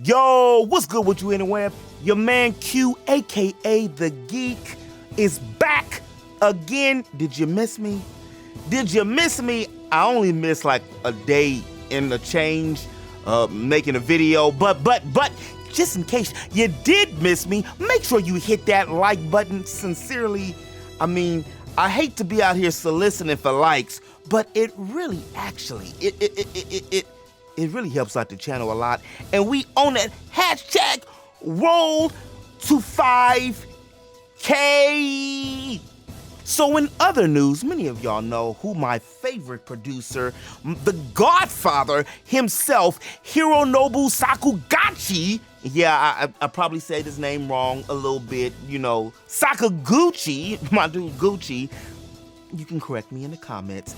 Yo, what's good with you anyway? Your man Q, aka The Geek, is back again. Did you miss me? Did you miss me? I only missed like a day in the change making a video, but just in case you did miss me, make sure you hit that like button. Sincerely, I mean, I hate to be out here soliciting for likes, but it really actually, it really helps out the channel a lot. And we on that hashtag roll to 5K. So in other news, many of y'all know who my favorite producer, the Godfather himself, Hironobu Sakaguchi. Yeah, I probably said his name wrong a little bit, you know, Sakaguchi, my dude Gucci. You can correct me in the comments.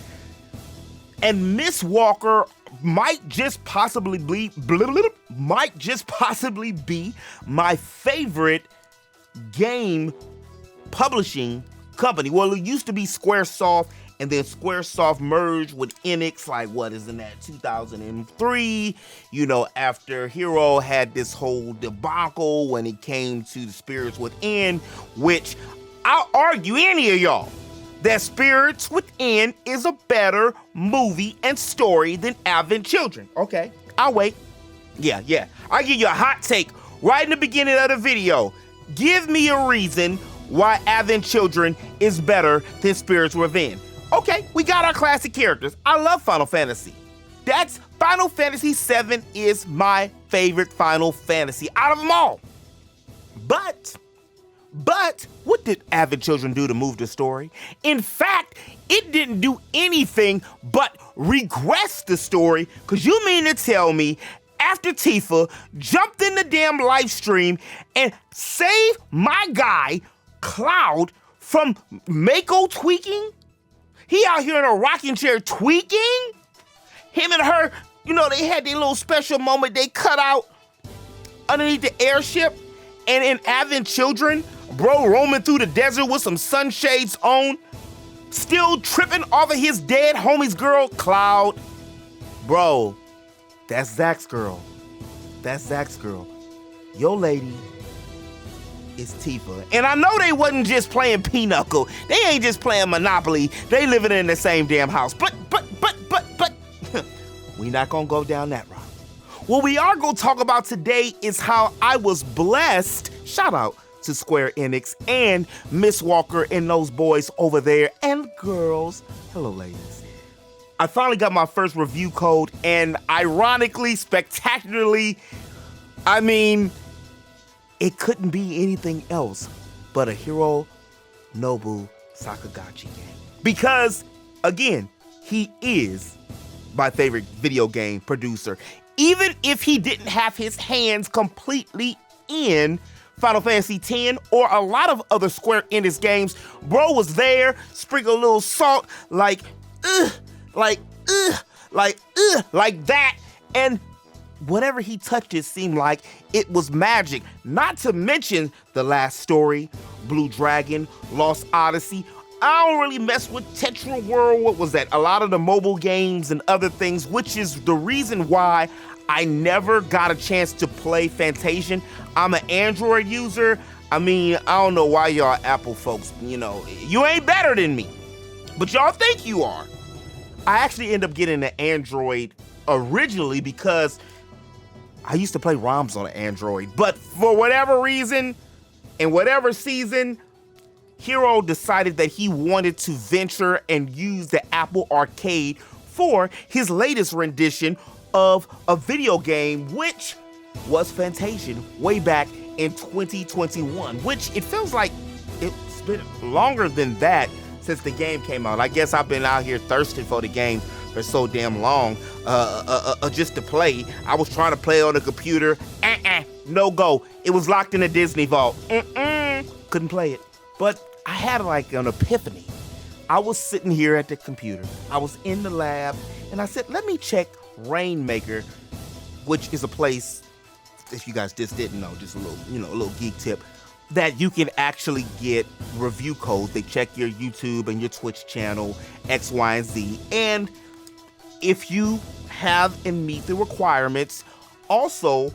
And Miss Walker might just possibly be my favorite game publishing company. Well, it used to be Squaresoft, and then Squaresoft merged with Enix, like, what is in that, 2003, you know, after Hero had this whole debacle when it came to the Spirits Within, which I'll argue any of y'all that Spirits Within is a better movie and story than Advent Children. Okay, I'll wait. Yeah. I'll give you a hot take right in the beginning of the video. Give me a reason why Advent Children is better than Spirits Within. Okay, we got our classic characters. I love Final Fantasy. That's Final Fantasy VII is my favorite Final Fantasy out of them all. But what did Advent Children do to move the story? In fact, it didn't do anything but regress the story, because you mean to tell me after Tifa jumped in the damn live stream and saved my guy Cloud from Mako tweaking? He out here in a rocking chair tweaking? Him and her, you know, they had their little special moment they cut out underneath the airship. And in Advent Children, bro roaming through the desert with some sunshades on, still tripping off of his dead homie's girl, Cloud. Bro, that's Zach's girl. Your lady is Tifa. And I know they wasn't just playing Pinochle. They ain't just playing Monopoly. They living in the same damn house. But, we not gonna go down that route. What we are gonna talk about today is how I was blessed, shout out to Square Enix and Miss Walker and those boys over there and girls. Hello, ladies. I finally got my first review code, and ironically, spectacularly, I mean, it couldn't be anything else but a Hironobu Sakaguchi game. Because, again, he is my favorite video game producer. Even if he didn't have his hands completely in Final Fantasy X or a lot of other Square Enix games, bro was there, sprinkle a little salt, like that, and whatever he touched, it seemed like it was magic. Not to mention the last story, Blue Dragon, Lost Odyssey. I don't really mess with Tetra World, what was that? A lot of the mobile games and other things, which is the reason why I never got a chance to play Fantasian. I'm an Android user. I mean, I don't know why y'all Apple folks, you know, you ain't better than me, but y'all think you are. I actually ended up getting an Android originally because I used to play ROMs on an Android, but for whatever reason, in whatever season, Hero decided that he wanted to venture and use the Apple Arcade for his latest rendition of a video game, which was Fantasian way back in 2021, which it feels like it's been longer than that since the game came out. I guess I've been out here thirsting for the game for so damn long, just to play. I was trying to play on the computer, no go. It was locked in the Disney vault, couldn't play it. But I had like an epiphany. I was sitting here at the computer, I was in the lab, and I said, let me check Rainmaker, which is a place, if you guys just didn't know, just a little, you know, a little geek tip, that you can actually get review codes. They check your YouTube and your Twitch channel, X, Y, and Z, and if you have and meet the requirements, also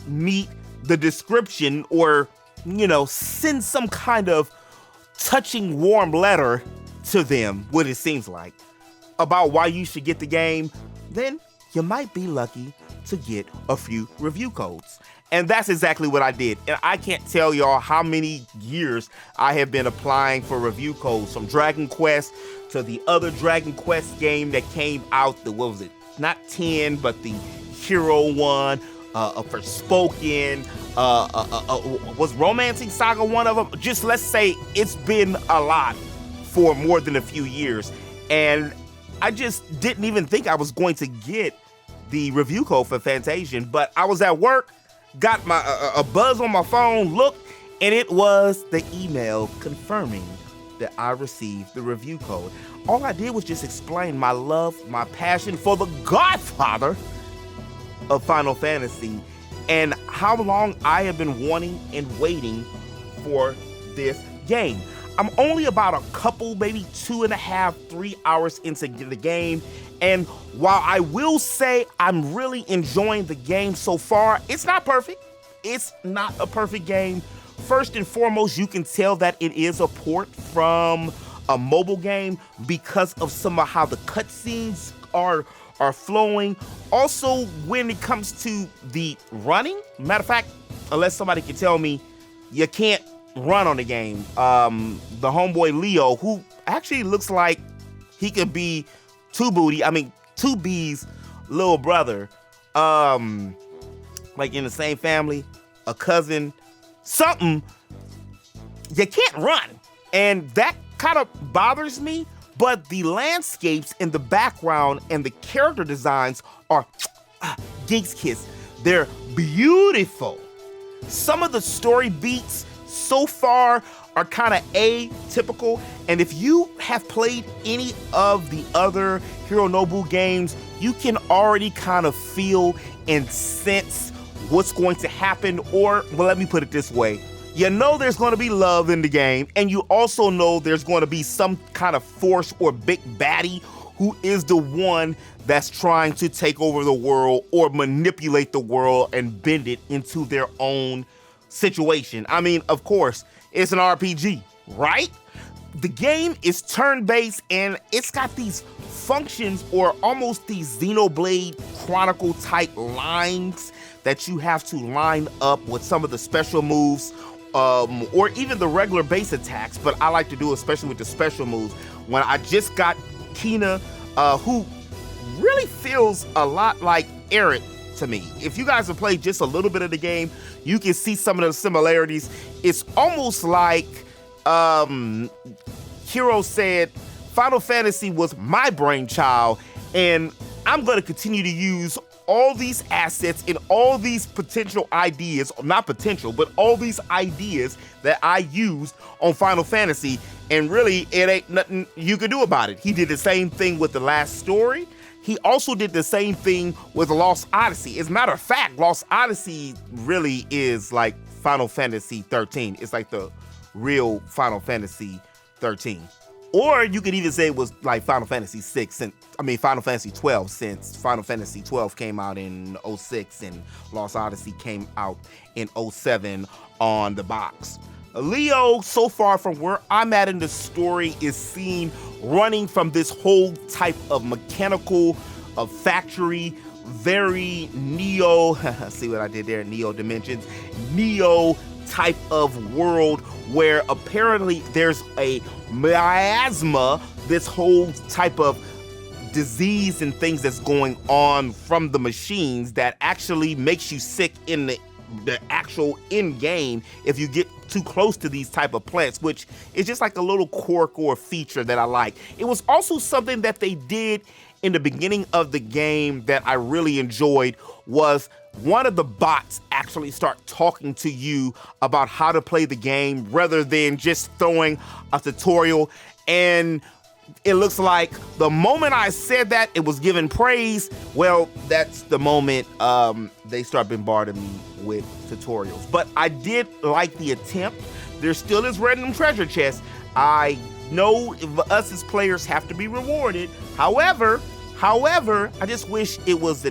meet the description or, send some kind of touching, warm letter to them, what it seems like, about why you should get the game, then you might be lucky to get a few review codes. And that's exactly what I did. And I can't tell y'all how many years I have been applying for review codes, from Dragon Quest to the other Dragon Quest game that came out, not 10, but the Hero one, Forspoken, was Romancing Saga one of them? Just let's say it's been a lot for more than a few years. And I just didn't even think I was going to get the review code for Fantasian, but I was at work, got my a buzz on my phone, looked, and it was the email confirming that I received the review code. All I did was just explain my love, my passion for the godfather of Final Fantasy, and how long I have been wanting and waiting for this game. I'm only about a couple, maybe 2.5, 3 hours into the game, and while I will say I'm really enjoying the game so far, it's not perfect. It's not a perfect game. First and foremost, you can tell that it is a port from a mobile game because of some of how the cutscenes are flowing. Also, when it comes to the running, matter of fact, unless somebody can tell me, you can't run on the game. The homeboy Leo, who actually looks like he could be 2B's little brother, like in the same family, a cousin, something, you can't run. And that kind of bothers me, but the landscapes in the background and the character designs are Geek's kiss. They're beautiful. Some of the story beats so far are kind of atypical, and if you have played any of the other Hironobu games, you can already kind of feel and sense what's going to happen, or, well, let me put it this way. You know there's going to be love in the game, and you also know there's going to be some kind of force or big baddie who is the one that's trying to take over the world or manipulate the world and bend it into their own situation. I mean, of course, it's an RPG, right? The game is turn-based, and it's got these functions or almost these Xenoblade Chronicle type lines that you have to line up with some of the special moves, or even the regular base attacks, but I like to do especially with the special moves. When I just got Kina, who really feels a lot like Eric to me. If you guys have played just a little bit of the game, you can see some of the similarities. It's almost like Hiro said, Final Fantasy was my brainchild, and I'm going to continue to use all these assets and all these potential ideas, not potential, but all these ideas that I used on Final Fantasy, and really, it ain't nothing you can do about it. He did the same thing with the last story. He also did the same thing with Lost Odyssey. As a matter of fact, Lost Odyssey really is like Final Fantasy 13. It's like the real Final Fantasy 13. Or you could even say it was like Final Fantasy 12, since Final Fantasy 12 came out in 06 and Lost Odyssey came out in 07 on the box. Leo, so far from where I'm at in the story, is seen running from this whole type of mechanical, factory, very Neo, see what I did there, Neo Dimensions, Neo type of world where apparently there's a miasma, this whole type of disease and things that's going on from the machines that actually makes you sick in the actual end game if you get too close to these type of plants, which is just like a little quirk or feature that I like. It was also something that they did in the beginning of the game that I really enjoyed, was one of the bots actually start talking to you about how to play the game rather than just throwing a tutorial. And it looks like the moment I said that, it was given praise. Well, that's the moment they start bombarding me with tutorials. But I did like the attempt. There still is random treasure chests. I know us as players have to be rewarded. However, However, I just wish it was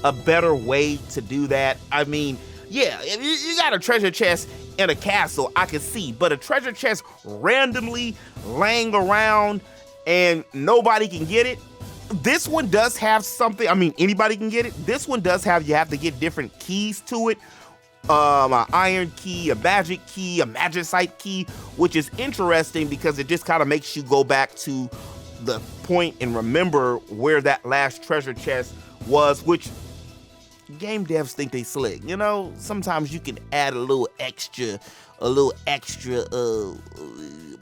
a better way to do that. I mean, yeah, you got a treasure chest in a castle, I can see, but a treasure chest randomly laying around and nobody can get it. This one does have something. I mean, anybody can get it. This one does have, you have to get different keys to it. An iron key, a magic key, a magicite key, which is interesting because it just kind of makes you go back to the point and remember where that last treasure chest was, which game devs think they slick. You know, sometimes you can add a little extra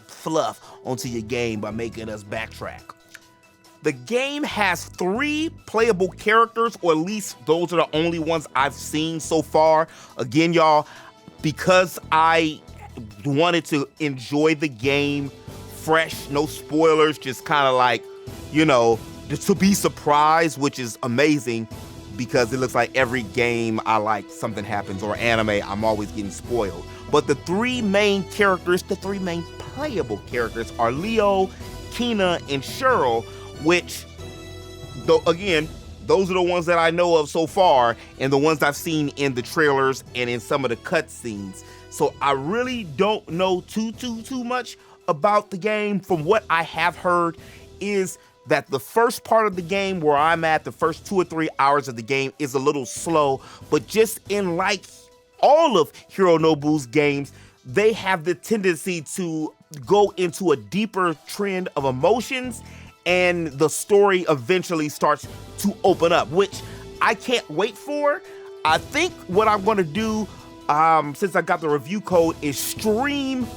fluff onto your game by making us backtrack. The game has 3 playable characters, or at least those are the only ones I've seen so far. Again, y'all, because I wanted to enjoy the game fresh, no spoilers, just kind of like, you know, just to be surprised, which is amazing because it looks like every game I like, something happens, or anime, I'm always getting spoiled. But the 3 main characters, the 3 main playable characters are Leo, Kina, and Cheryl, which, though, again, those are the ones that I know of so far and the ones I've seen in the trailers and in some of the cutscenes. So I really don't know too much about the game. From what I have heard is that the first part of the game where I'm at, the first 2 or 3 hours of the game is a little slow, but just in like all of Hironobu's games, they have the tendency to go into a deeper trend of emotions, and the story eventually starts to open up, which I can't wait for. I think what I'm gonna do, since I got the review code, is stream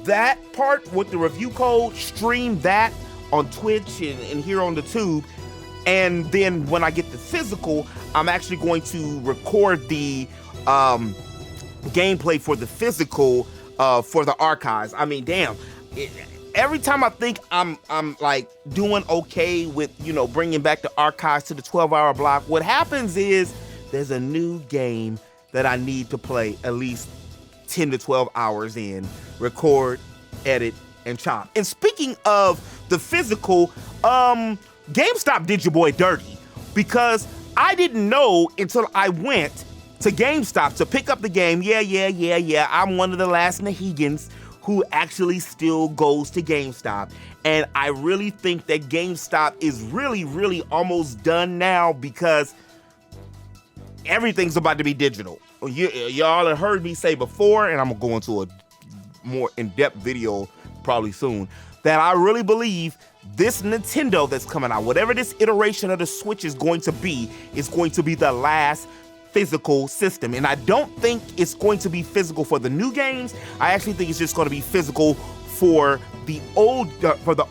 that part with the review code, stream that on Twitch and here on the tube. And then when I get the physical, I'm actually going to record the gameplay for the physical for the archives. I mean, damn. Every time I think I'm like doing okay with, you know, bringing back the archives to the 12-hour block, what happens is there's a new game that I need to play at least 10 to 12 hours in, record, edit, and chop. And speaking of the physical, GameStop did your boy dirty, because I didn't know until I went to GameStop to pick up the game. Yeah, I'm one of the last Nahegans who actually still goes to GameStop. And I really think that GameStop is really almost done now, because everything's about to be digital. Y'all have heard me say before, and I'm gonna go into a more in-depth video probably soon, that I really believe this Nintendo that's coming out, whatever this iteration of the Switch is going to be the last physical system. And I don't think it's going to be physical for the new games. I actually think it's just going to be physical for the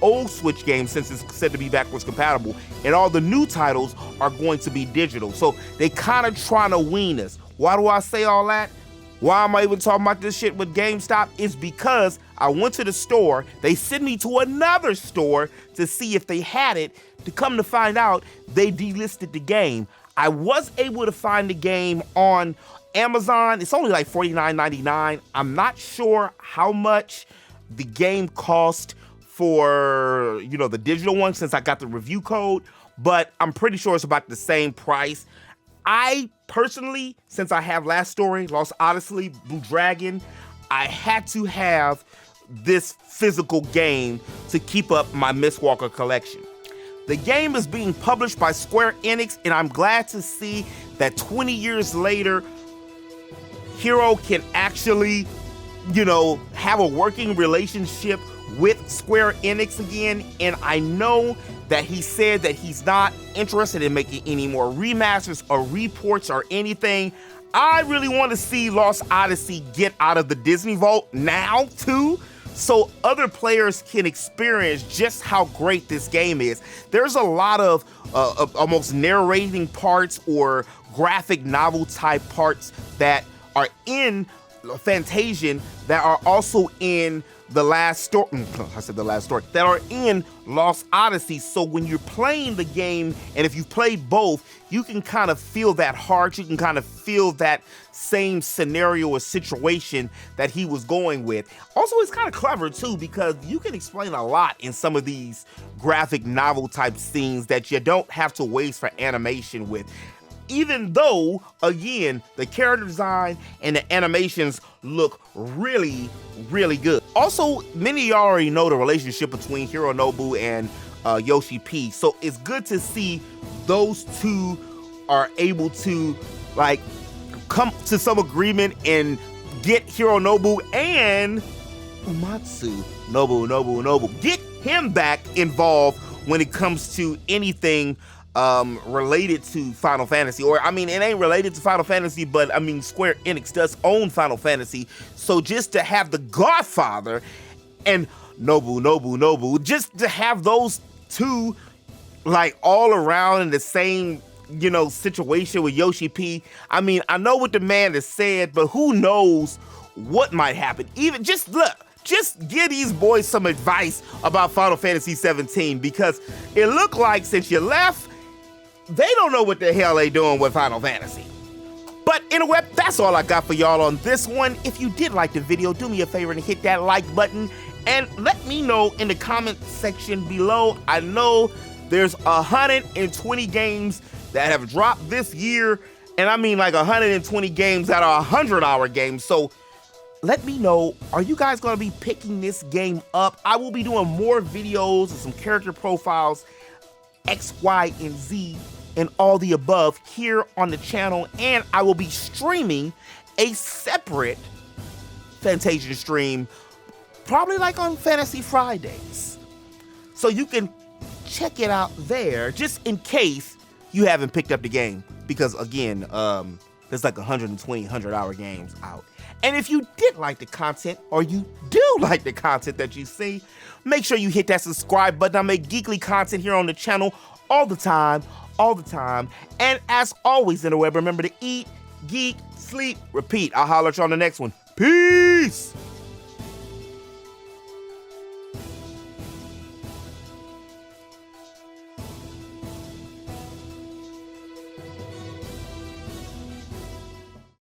old Switch games, since it's said to be backwards compatible, and all the new titles are going to be digital. So they kind of trying to wean us. Why do I say all that? Why am I even talking about this shit with GameStop? Is because I went to the store, they sent me to another store to see if they had it, to come to find out they delisted the game. I was able to find the game on Amazon. It's only like $49.99. I'm not sure how much the game cost for, you know, the digital one, since I got the review code, but I'm pretty sure it's about the same price. I personally, since I have Last Story, Lost Odyssey, Blue Dragon, I had to have this physical game to keep up my Mistwalker collection. The game is being published by Square Enix, and I'm glad to see that 20 years later, Hiro can actually, you know, have a working relationship with Square Enix again. And I know that he said that he's not interested in making any more remasters or reports or anything. I really want to see Lost Odyssey get out of the Disney Vault now too, so other players can experience just how great this game is. There's a lot of almost narrating parts or graphic novel type parts that are in Fantasian that are also in the last story, I said the last story, that are in Lost Odyssey. So when you're playing the game, and if you've played both, you can kind of feel that heart, you can kind of feel that same scenario or situation that he was going with. Also, it's kind of clever too, because you can explain a lot in some of these graphic novel type scenes that you don't have to waste for animation with. Even though, again, the character design and the animations look really, really good. Also, many of y'all already know the relationship between Hironobu and Yoshi P. So it's good to see those two are able to like come to some agreement and get Hironobu and Umatsu, Nobu, get him back involved when it comes to anything related to Final Fantasy. Or, I mean, it ain't related to Final Fantasy, but I mean, Square Enix does own Final Fantasy. So just to have the Godfather and Nobu, just to have those two like all around in the same, you know, situation with Yoshi P. I mean, I know what the man has said, but who knows what might happen. Even just look, just give these boys some advice about Final Fantasy 17, because it looked like since you left, they don't know what the hell they doing with Final Fantasy. But anyway, that's all I got for y'all on this one. If you did like the video, do me a favor and hit that like button and let me know in the comment section below. I know there's 120 games that have dropped this year, and I mean like 120 games that are 100-hour games. So let me know, are you guys gonna be picking this game up? I will be doing more videos and some character profiles, X, Y, and Z, and all the above here on the channel, and I will be streaming a separate Fantasian stream, probably like on Fantasy Fridays. So you can check it out there, just in case you haven't picked up the game, because again, there's like 120 100-hour games out. And if you did like the content, or you do like the content that you see, make sure you hit that subscribe button. I make geekly content here on the channel all the time. And as always in the web, remember to eat, geek, sleep, repeat. I'll holler at you on the next one. Peace!